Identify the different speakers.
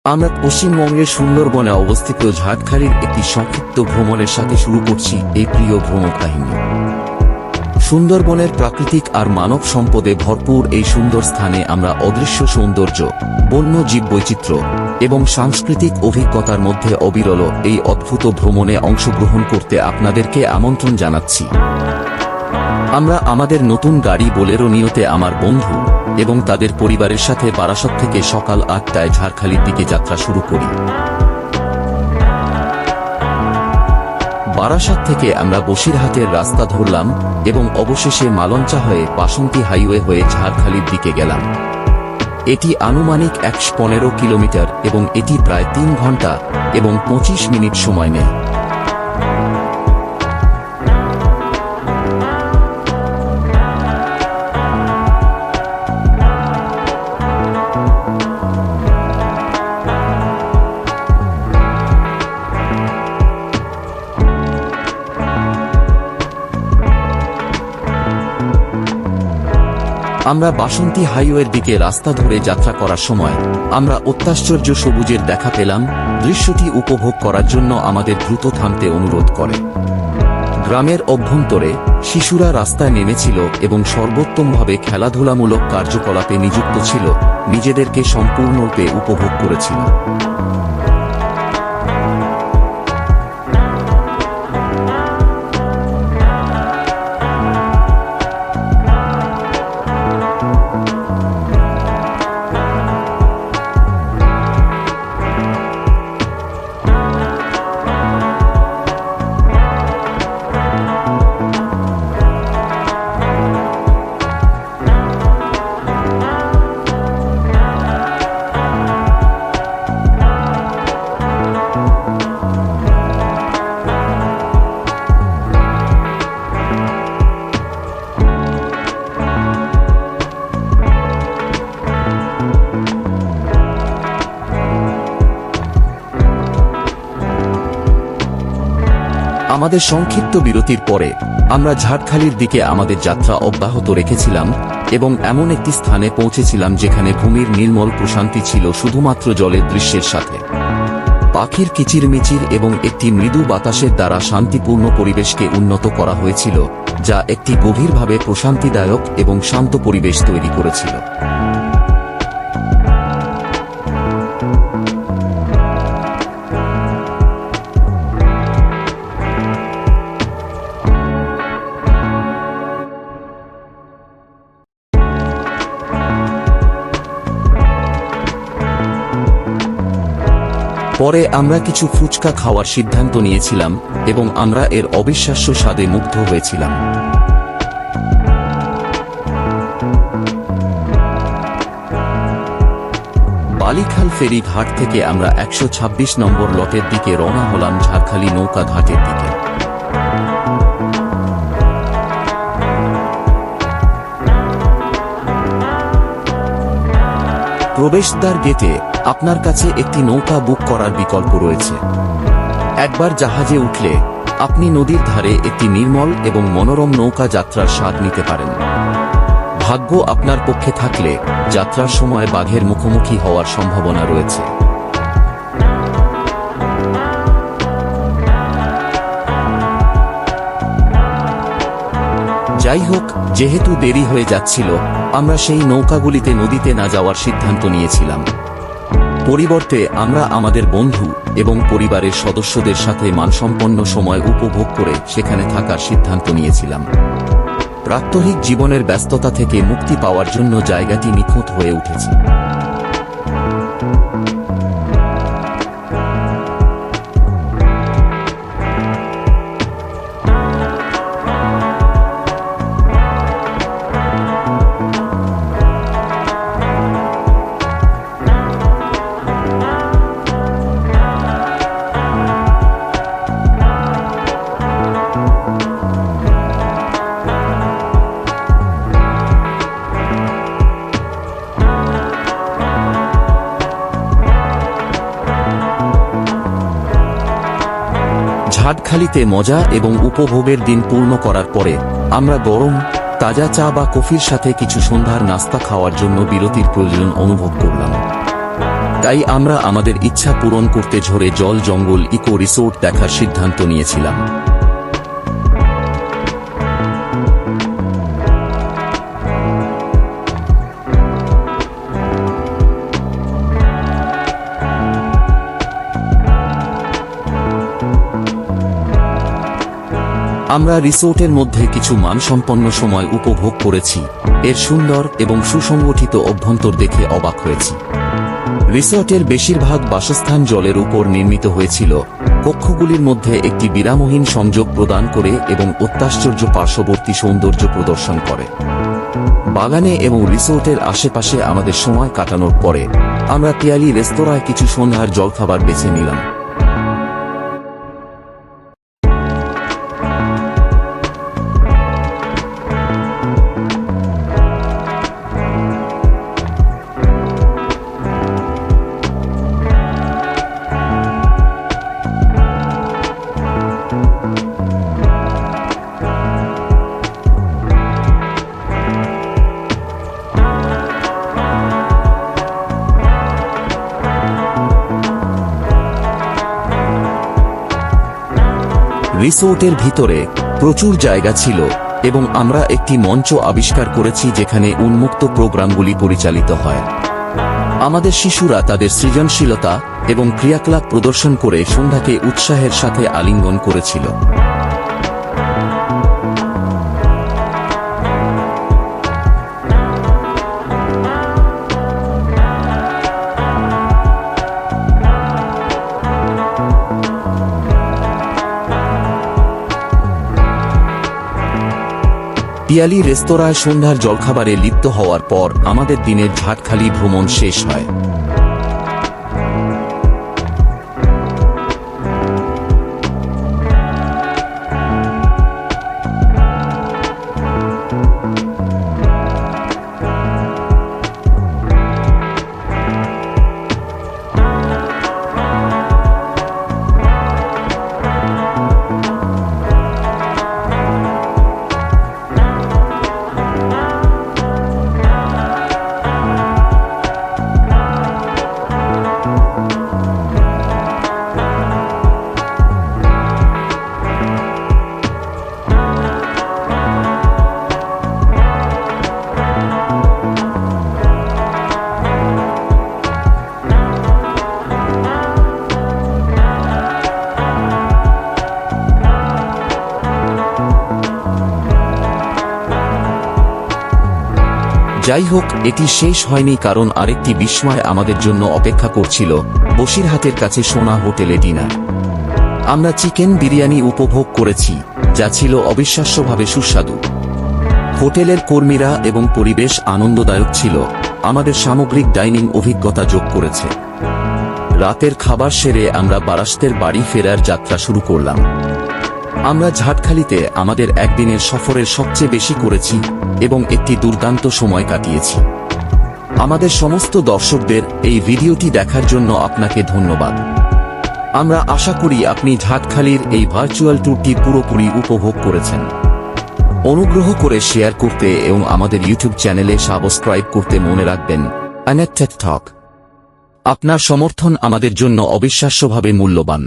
Speaker 1: আমরা পশ্চিমবঙ্গের সুন্দরবনে অবস্থিত ঝাড়খালির একটি সংক্ষিপ্ত ভ্রমণের সাথে শুরু করছি এই প্রিয় ভ্রমণ কাহিনী। সুন্দরবনের প্রাকৃতিক আর মানব সম্পদে ভরপুর এই সুন্দর স্থানে আমরা অদৃশ্য সৌন্দর্য, বন্য জীববৈচিত্র্য এবং সাংস্কৃতিক অভিজ্ঞতার মধ্যে অবিরল এই অদ্ভুত ভ্রমণে অংশগ্রহণ করতে আপনাদেরকে আমন্ত্রণ জানাচ্ছি। আমরা আমাদের নতুন গাড়ি বোলেরো নিয়তে আমার বন্ধু এবং তাদের পরিবারের সাথে বারাসত থেকে সকাল ৮টায় ঝাড়খালির দিকে যাত্রা শুরু করি। বারাসত থেকে আমরা বসিরহাটের রাস্তা ধরলাম এবং অবশেষে মালঞ্চা হয়ে বাসন্তী হাইওয়ে হয়ে ঝাড়খালির দিকে গেলাম। এটি আনুমানিক ১১৫ কিলোমিটার এবং এটি প্রায় ৩ ঘন্টা এবং ২৫ মিনিট সময় নেয়। আমরা বাসন্তী হাইওয়ের দিকে রাস্তা ধরে যাত্রা করার সময় আমরা অত্যাশ্চর্য সবুজের দেখা পেলাম। দৃশ্যটি উপভোগ করার জন্য আমাদের দ্রুত থামতে অনুরোধ করে। গ্রামের অভ্যন্তরে শিশুরা রাস্তায় নেমেছিল এবং সর্বোত্তমভাবে খেলাধুলামূলক কার্যকলাপে নিযুক্ত ছিল, নিজেদেরকে সম্পূর্ণরূপে উপভোগ করেছিল। আমাদের সংক্ষিপ্ত বিরতির পরে আমরা ঝাড়খালির দিকে আমাদের যাত্রা অব্যাহত রেখেছিলাম এবং এমন একটি স্থানে পৌঁছেছিলাম যেখানে ভূমির নির্মল প্রশান্তি ছিল শুধুমাত্র জলের দৃশ্যের সাথে। পাখির কিচিরমিচির এবং একটি মৃদু বাতাসের দ্বারা শান্তিপূর্ণ পরিবেশকে উন্নত করা হয়েছিল, যা একটি গভীরভাবে প্রশান্তিদায়ক এবং শান্ত পরিবেশ তৈরি করেছিল। পরে আমরা কিছু ফুচকা খাওয়ার সিদ্ধান্ত নিয়েছিলাম এবং আমরা এর অবিশ্বাস্য স্বাদে মুগ্ধ হয়েছিলাম। বালিখাল ফেরি ঘাট থেকে আমরা ১২৬ নম্বর লটের দিকে রওনা হলাম ঝাড়খালি নৌকা ঘাটের দিকে। প্রবেশদ্বার গেটে আপনার কাছে একটি নৌকা বুক করার বিকল্প রয়েছে। একবার জাহাজে উঠলে আপনি নদীর ধারে একটি নির্মল এবং মনোরম নৌকা যাত্রার স্বাদ নিতে পারেন। ভাগ্য আপনার পক্ষে থাকলে যাত্রার সময় বাঘের মুখোমুখি হওয়ার সম্ভাবনা রয়েছে। যাই হোক, যেহেতু দেরি হয়ে যাচ্ছিল, আমরা সেই নৌকাগুলিতে নদীতে না যাওয়ার সিদ্ধান্ত নিয়েছিলাম। পরিবর্তে আমরা আমাদের বন্ধু এবং পরিবারের সদস্যদের সাথে মানসম্পন্ন সময় উপভোগ করে সেখানে থাকার সিদ্ধান্ত নিয়েছিলাম। প্রাত্যহিক জীবনের ব্যস্ততা থেকে মুক্তি পাওয়ার জন্য জায়গাটি নিখুঁত হয়ে উঠেছে। ঝাড়খালিতে মজা এবং উপভোগের দিন পূর্ণ করার পরে আমরা গরম তাজা চা বা কফির সাথে কিছু সন্ধ্যার নাস্তা খাওয়ার জন্য বিরতির প্রয়োজন অনুভব করলাম। তাই আমরা আমাদের ইচ্ছা পূরণ করতে ঝরে জল জঙ্গল ইকো রিসোর্ট দেখার সিদ্ধান্ত নিয়েছিলাম। আমরা রিসোর্টের মধ্যে কিছু মানসম্পন্ন সময় উপভোগ করেছি। এর সুন্দর এবং সুসংগঠিত অভ্যন্তর দেখে অবাক হয়েছি। রিসোর্টের বেশিরভাগ বাসস্থান জলের উপর নির্মিত হয়েছিল, কক্ষগুলির মধ্যে একটি বিরামহীন সংযোগ প্রদান করে এবং অত্যাশ্চর্য পার্শ্ববর্তী সৌন্দর্য প্রদর্শন করে। বাগানে এবং রিসোর্টের আশেপাশে আমাদের সময় কাটানোর পরে আমরা পিয়ালি রেস্তোরাঁয় কিছু সন্ধ্যার জলখাবার বেছে নিলাম। রিসোর্টের ভিতরে প্রচুর জায়গা ছিল এবং আমরা একটি মঞ্চ আবিষ্কার করেছি যেখানে উন্মুক্ত প্রোগ্রামগুলি পরিচালিত হয়। আমাদের শিশুরা তাদের সৃজনশীলতা এবং ক্রিয়াকলাপ প্রদর্শন করে সন্ধ্যাকে উৎসাহের সাথে আলিঙ্গন করেছিল। পিয়ালি রেস্তোরাঁয় সন্ধ্যার জলখাবারে লিপ্ত হওয়ার পর আমাদের দিনের ঝাটখালি ভ্রমণ শেষ হয়। যাই হোক, এটি শেষ হয়নি, কারণ আরেকটি বিস্ময় আমাদের জন্য অপেক্ষা করছিল বসিরহাটের কাছে সোনা হোটেলে ডিনার। আমরা চিকেন বিরিয়ানি উপভোগ করেছি, যা ছিল অবিশ্বাস্যভাবে সুস্বাদু। হোটেলের কর্মীরা এবং পরিবেশ আনন্দদায়ক ছিল, আমাদের সামগ্রিক ডাইনিং অভিজ্ঞতা যোগ করেছে। রাতের খাবার সেরে আমরা বারাসতের বাড়ি ফেরার যাত্রা শুরু করলাম। আমরা ঝাটখালিতে আমাদের একদিনের সফরের সবচেয়ে বেশি করেছি এবং একটি দুর্দান্ত সময় কাটিয়েছি। আমাদের সমস্ত দর্শকদের এই ভিডিওটি দেখার জন্য আপনাকে ধন্যবাদ। আমরা আশা করি আপনি ঝাটখালির এই ভার্চুয়াল ট্যুরটি পুরোপুরি উপভোগ করেছেন। অনুগ্রহ করে শেয়ার করতে এবং আমাদের ইউটিউব চ্যানেলে সাবস্ক্রাইব করতে মনে রাখবেন। কানেক্টেড টক। আপনার সমর্থন আমাদের জন্য অবিশ্বাস্যভাবে মূল্যবান।